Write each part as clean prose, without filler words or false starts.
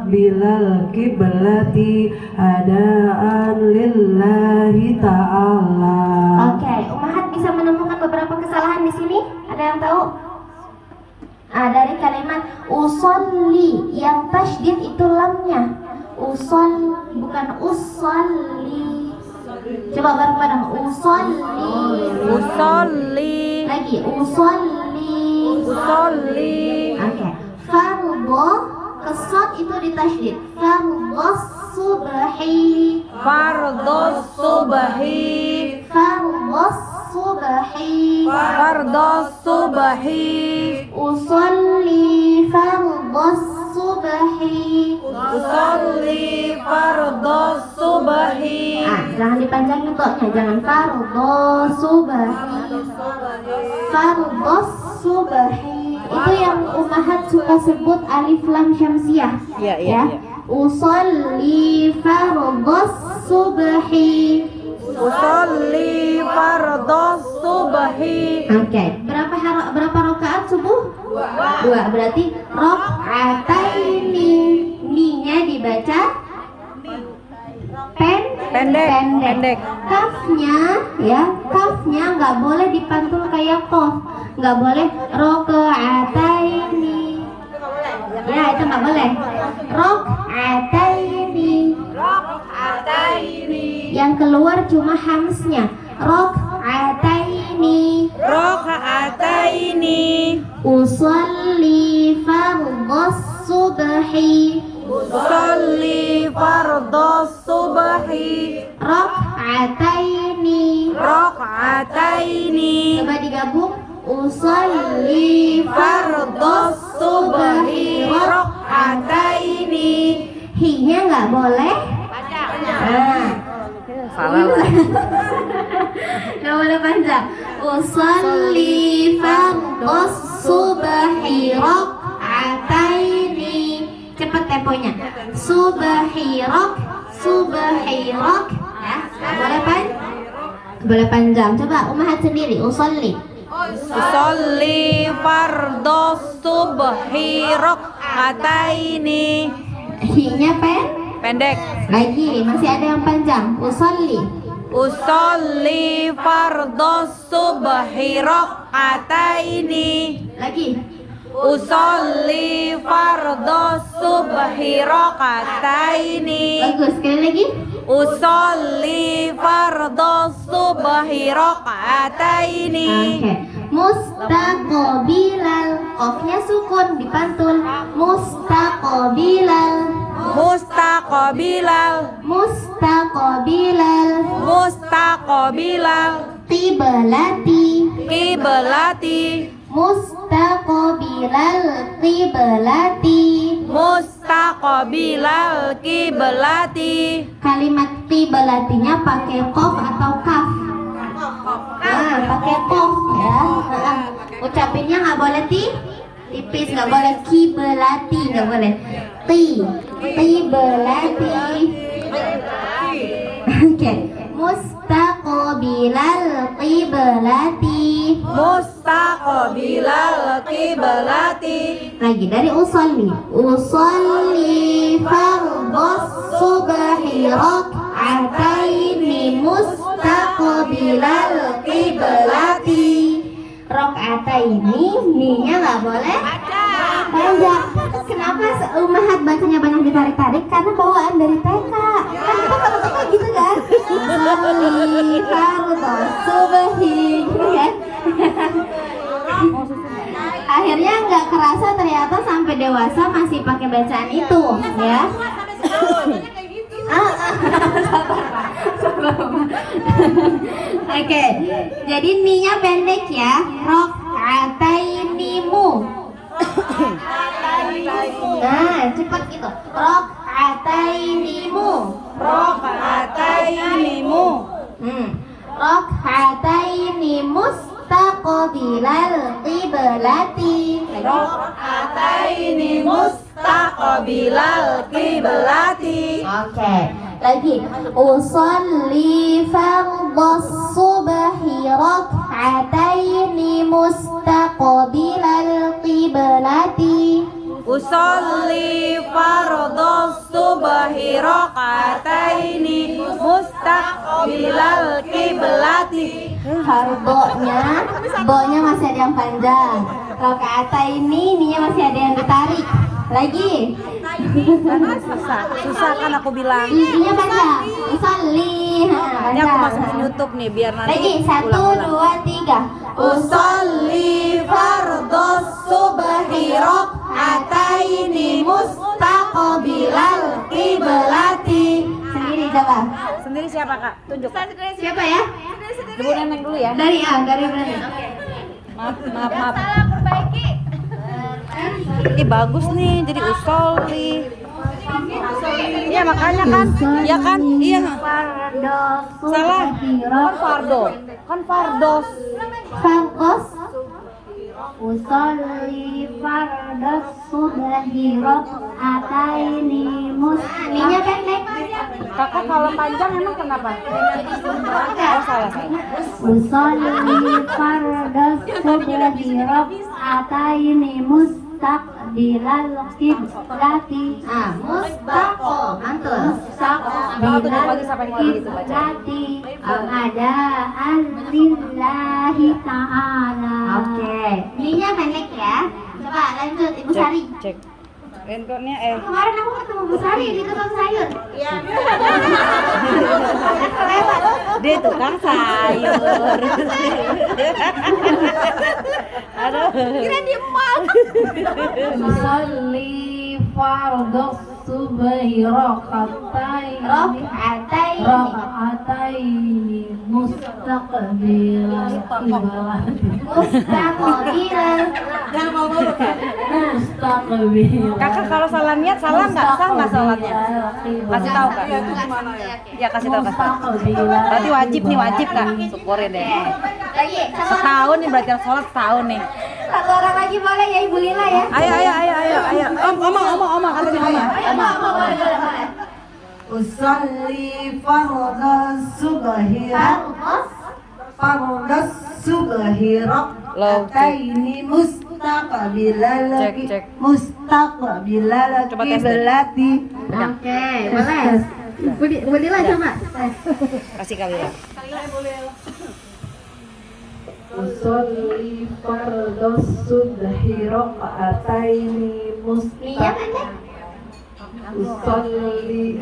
mustaqbilal kiblati adaan lillahi ta'ala. Oke, Ummahat bisa menemukan beberapa kesalahan di sini. Ada yang tahu? Dari kalimat usolli yang tasydid itu lamnya. Usol bukan usolli. Coba bareng-bareng. Usolli. Lagi usolli. Oke. Fardhu kesot itu ditasydid. Fardhu subhi. Usolli fardhu subhi. Jangan dipanjangin toknya, jangan fardhu subhi. Itu yang Ummahat suka sebut alif lam syamsiah. Ya. Usolli fardhu subhi. Oke, berapa rakaat subuh? 2. Berarti rakaataini. Ni-nya dibaca pendek. Kafnya nggak boleh dipantul kayak qaf. Nggak boleh rakaataini. Ya, itu nggak boleh. Rakaataini. Yang keluar cuma hamsnya. Rakaataini. Usolli fardhu subhi. Rakaataini. Coba digabung. Usolli fardhu subhi rakaataini. Hi-nya nggak boleh. Salah lah. Nggak boleh panjang. Usolli fardhu subhi rakaataini. Cepat temponya. Subhi rak. Ya, boleh panjang. Coba Ummahat sendiri. Usolli fardhu subhi rakaataini. Hi-nya Pendek. lagi, masih ada yang panjang. Usolli fardhu subhi rakaataini. lagi. Usolli fardhu subhi rakaataini. Bagus, sekali lagi. Usolli fardhu subhi rakaataini. Oke. Mustaqbilal. Qafnya sukun dipantul. Mustaqbilal. Qiblati. Mustaqbilal qiblati. Kalimat qiblatinya pakai qaf atau kaf? Pakai qaf ya. Ucapinnya nggak boleh tipis, nggak boleh qiblati, nggak boleh. Qiblati. Oke. Mustaqbilal qiblati. Lagi dari usolli fardhu subhi rakaataini mustaqbilal qiblati. Rakaataini ni-nya nggak boleh panjang. Kenapa Ummahat bacanya banyak ditarik-tarik? Karena bawaan dari TK. Kan kita kalau TK gitu kan? Usolli fardhu subhi, gitu kan? Akhirnya nggak kerasa ternyata sampai dewasa masih pakai bacaan itu, ya. Oke, jadi ni-nya pendek ya. Rakaatainimu. Nah, cepat gitu. Rakaatainimu. Rakaataini mustaqbilal qiblati. Rakaataini mustaqbilal qiblati. Oke, lagi. Usolli fardhu subhi rakaataini mustaqbilal qiblati. Usolli fardhos subhi rakaataini mustaqbilal qiblati. Bonya masih ada yang panjang. Rakaataini masih ada yang ditarik. Lagi. Susah kan aku bilang. Ininya panjang. Usolli. Ini aku masukin YouTube nih biar nanti Lagi 1, ulang-ulang. 2, 3. Usolli fardhos subhi rakaataini mustaqbilal qiblati. Sendiri coba. Sendiri siapa Kak? Tunjuk. Siapa ya? Ibu Neneng dulu ya. Dari Brandon. Maaf. Ini bagus nih, jadi usolli. Iya makanya kan, ya kan, iya. Salah, kan fardo, kan fardos. Fardos. Usolli fardos subhi rakaataini muslinya pendek. Kakak kalau panjang emang kenapa? Oh salah. Usolli fardos subhi rakaataini mustaqbilal qiblati. Mustaqo, mantul. Mustaqbilal qiblati. Adaan lillahi ta'ala. Oke. Ininya pendek ya. Coba lanjut Ibu Sari. Cek. Renkornya Kemarin aku ketemu Bu Sari di tukang sayur. Iya. dia tukang sayur. Aduh. Kira di mall. Usolli fardhos subhi rakaataini mustaqbilal qiblati. Mustaqbil. Kakak kalau salah niat salah nggak? Sah nggak sholatnya? Kasih tahu Kak. Ya kasih tahu. Berarti wajib Kak. Syukurin deh. Lagi, Setahun nih berarti sholat setahun nih. satu orang lagi boleh ya Ibu Lila ya. Ayo. Oma katanya Oma. Usolli fardhos subhi rakaataini mustaqbilal Cek. Coba tes deh. Qiblati. Oke, boleh. Bu Lila coba. Kasih kali ya. Usolli fardhos subhi rakaataini Iya pendek. Usolli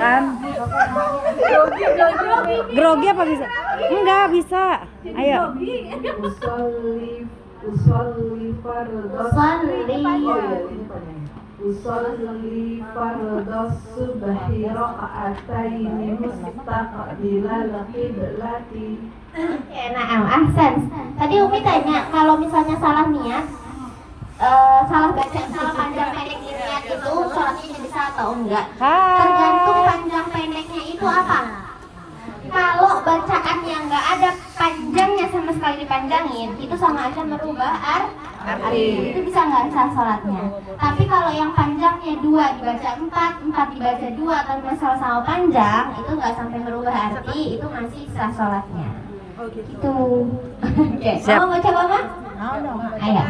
Kan. Grogi apa bisa? Enggak bisa. Ayo. Usolli fardhos Usolli fardhos subhi rakaataini mustaqbilal qiblati. Nah, ahsan. Tadi Umi tanya kalau misalnya salah niat, salah panjang pendek niat itu sholatnya jadi sah atau enggak? Tergantung panjang pendeknya itu apa. Kalau bacaan yang nggak ada panjangnya sama sekali dipanjangin, itu sama aja merubah arti. Itu bisa nggak sah sholatnya. Tapi kalau yang panjangnya 2 dibaca 4 dibaca 2, atau sama-sama panjang, itu nggak sampai merubah arti, itu masih sah sholatnya. Gitu. Oke. Siap. Mau coba Mah? Ayo.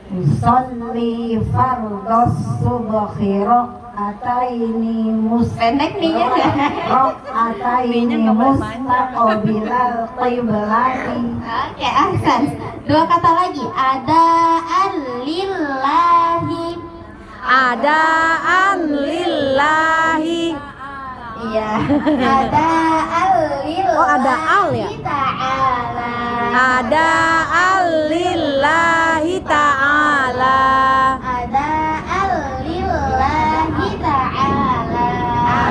Usolli fardhos subhi rakaataini Pendek nih ya. rakaataini mustaqbilal qiblati. Oke, ahsan. 2 kata lagi. Adaan lillahi. Adaan lillahi. Iya. Adaan lillahi. Oh, ada al ya? Ta'ala. Adaan lillahi ta'ala. Adaan lillahi ta'ala.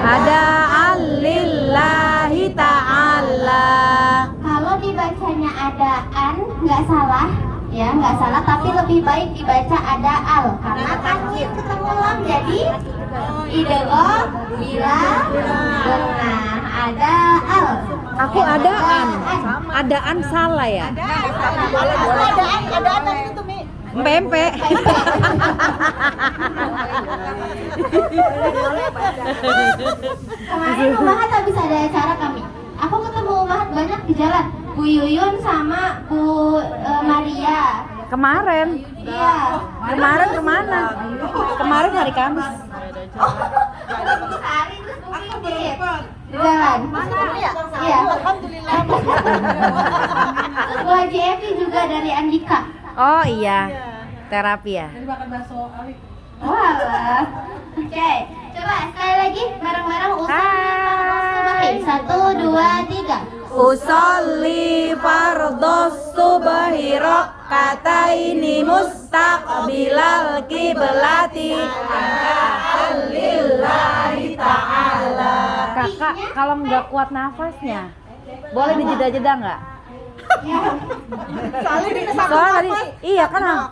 Adaan lillahi ta'ala. Kalau dibacanya adaan nggak salah, ya nggak salah, tapi lebih baik dibaca adaal karena tanwin ketemu lam jadi idgham bila gunnah. Adaal. Aku adaan. Adaan salah ya? Adaan itu Mi. Pempek. Kemarin Umahat habis ada acara kami. Aku ketemu Umahat banyak di jalan. Bu Yuyun sama Bu Maria. Kemarin. Iya. Kemarin kemana? Kemarin hari Kamis. Sehari terus bukit. Jualan. Iya. Alhamdulillah. Bu Haji Evi juga dari Andika. Oh iya. Terapi ya. Walah. Oke, coba sekali lagi bareng-bareng usaha. 1, 2, 3. Usolli fardhos subhi rakataini mustaqbilal qiblati lillahi ta'ala. Kakak, kalau nggak kuat nafasnya, boleh dijeda-jeda nggak? Soalnya tadi, iya kan?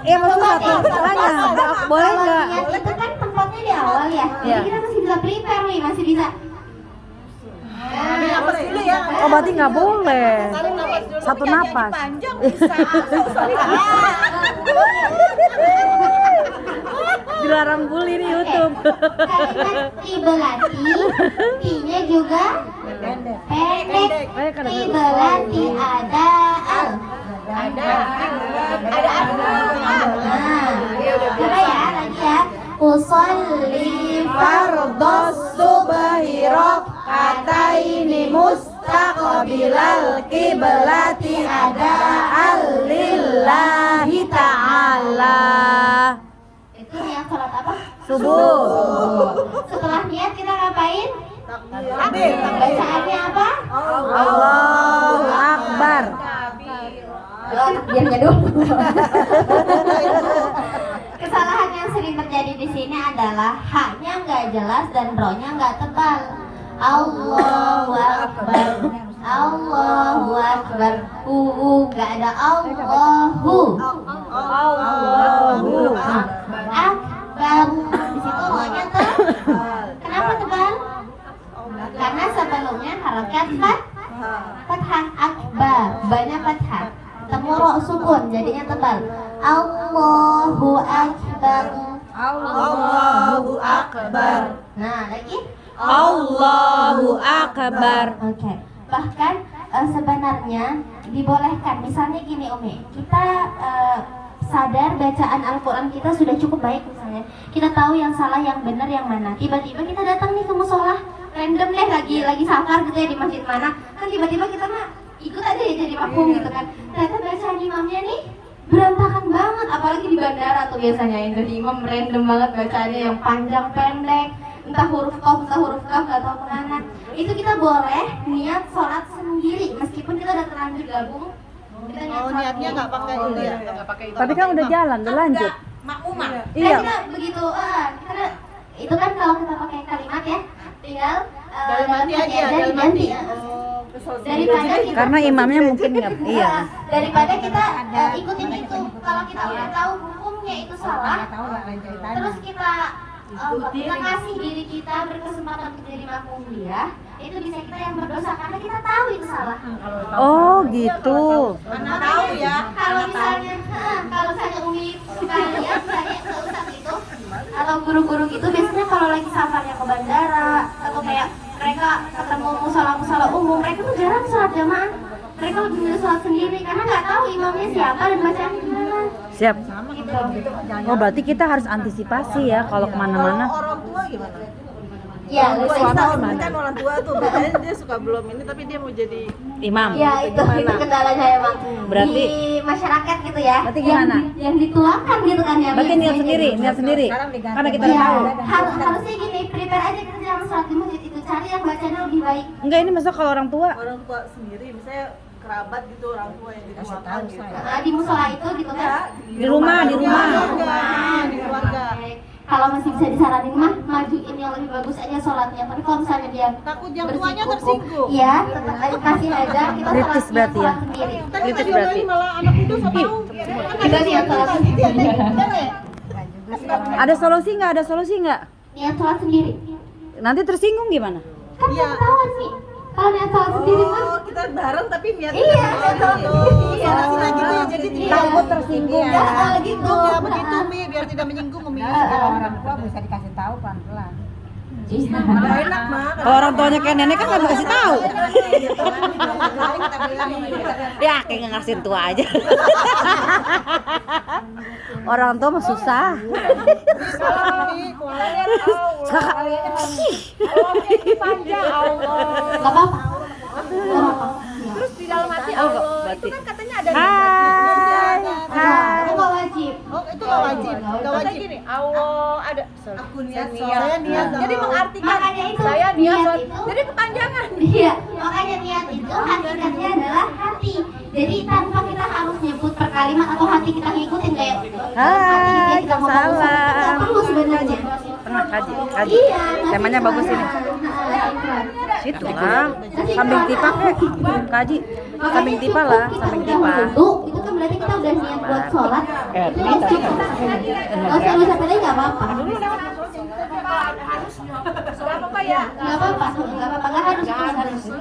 Iya maksudnya tanya, boleh Kalau nggak? niat itu kan tempatnya di awal ya. Iya. Jadi kita masih bisa prepare nih, masih bisa. Oh berarti nggak boleh. Satu napas. Dilarang bully di YouTube. Kalimat kibelati, i-nya juga pendek. Kibelati ada al. Coba ya, lagi ya. Usolli Fardhos subhi rakataini mustaqbilal qiblati ada'an lillahi ta'ala. Itu niat sholat apa? Subuh. Setelah niat kita ngapain? Bacaannya apa? Allahu Akbar. Biarnya dulu. Kesalahan yang sering terjadi di sini adalah haknya nggak jelas dan rohnya nggak tebal. Allahu Akbar, Allahu Akbar, nggak ada Allahu. Allahu Akbar. Di situ rohnya tebal. Kenapa tebal? Karena sebelumnya harokat fathah akbar, banyak fathah. Temu ro sukun jadinya tebal. Allahu Akbar. Allahu Akbar. Nah, lagi. Allahu Akbar. Oke. Bahkan sebenarnya dibolehkan. Misalnya gini Umi, kita sadar bacaan Al-Quran kita sudah cukup baik misalnya. Kita tahu yang salah, yang benar, yang mana. Tiba-tiba kita datang nih ke musola, random deh lagi safar gitu ya di masjid mana. Kan tiba-tiba kita mah ikut aja ya jadi makmum gitu kan. Ternyata bacaan imamnya nih berantakan banget, apalagi di bandara tuh biasanya yang jadi imam random banget bacaannya yang panjang pendek, entah huruf qaf nggak tahu kemana. Itu kita boleh niat sholat sendiri meskipun kita udah terlanjur gabung. Kita Niatnya nggak pakai itu ya? Nggak pakai itu. Tapi kan udah jalan, udah lanjut. Makmumah. Iya. Kita begitu, karena itu kan kalau kita pakai kalimat ya, tinggal Dalam hati aja, dalam diganti. hati. Daripada kita Karena imamnya mungkin nggak, iya. daripada kita ikutin itu, kalau kita udah tahu hukumnya itu salah, terus kita kasih diri kita berkesempatan untuk jadi makmum dia, itu bisa kita yang berdosa karena kita tahu itu salah. Oh gitu. Mana tahu ya? Kalau misalnya Umi suka lihat misalnya ke ustadz itu atau guru-guru gitu, biasanya kalau lagi safarnya ke bandara atau kayak mereka ketemu musola umum, mereka tuh jarang sholat jamaah. Mereka lebih milih sholat sendiri karena nggak tahu imamnya siapa dan bacaannya gimana. Siap. Gitu. Oh berarti kita harus antisipasi ya kalau kemana-mana. Orang tua gimana? Ya, Kan orang tua tuh bedanya dia suka belum ini tapi dia mau jadi Imam. ya itu kendalanya emang Berarti- di masyarakat gitu ya. Berarti gimana? Yang dituakan gitu kan ya. Berarti niat sendiri. Karena kita Ya, tahu. harusnya gini, prepare aja kita jangan sholat di masjid itu, cari yang bacanya lebih baik. Enggak, ini masuk kalau orang tua. orang tua sendiri, misalnya kerabat gitu, orang tua yang dituakan gitu. Di musola itu gitu kan. Di rumah. Di keluarga. Oke. Kalau masih bisa disaranin mah majuin yang lebih bagus aja sholatnya. Tapi kalau misalnya dia Takut yang bersikukuh, tuanya tersinggung. iya, tetap aja kasih aja kita Kritis sholatnya berarti ya? sholat sendiri. Tadi Kritis tadi berarti. malah anak muda so tahu. Kita niat sholat sendiri. Ada solusi nggak? Ada solusi nggak? Niat sholat sendiri. Nanti tersinggung gimana? Kan Iya. ketahuan sih. Kalau niat sholat sendiri mah Oh, kita bareng tapi niatnya Iya, berbeda gitu. iya. Solusinya gitu ya, jadi Iya. Takut tersinggung ya. gitu. ya begitu Mi, biar tidak menyinggung Umi. Orang tua bisa dikasih tahu pelan-pelan. Enak mah. Kalau orang tuanya kayak nenek kan nggak kasih tahu. Ya kayak nggak ngasihin tua aja. Orang tua mah susah. Gak apa-apa. Terus di dalam hati Oh, Allah berarti. itu kan katanya ada Hai. Hai. Itu gak wajib. Oh, itu nggak wajib. Nggak wajib gini. Allah ada. Aku niat saya niat. Jadi mengartikan Makanya itu, saya niat. niat itu. Jadi kepanjangan. Iya, makanya niat itu hakikatnya adalah hati. Jadi tanpa kita harus nyebut per kalimat atau hati kita ngikutin kayak hati Hai, kita ngomong usaha, salam. nggak perlu sebenarnya. Pernah kaji. Iya, Temanya bagus ini. Situ lah. Samping tipa kek. Kaji. Samping tipa lah, samping tipa. Itu kan berarti kita udah niat buat sholat. Itu nggak usah baca tadi nggak apa-apa. Apa ya? Nggak apa-apa, nggak harus.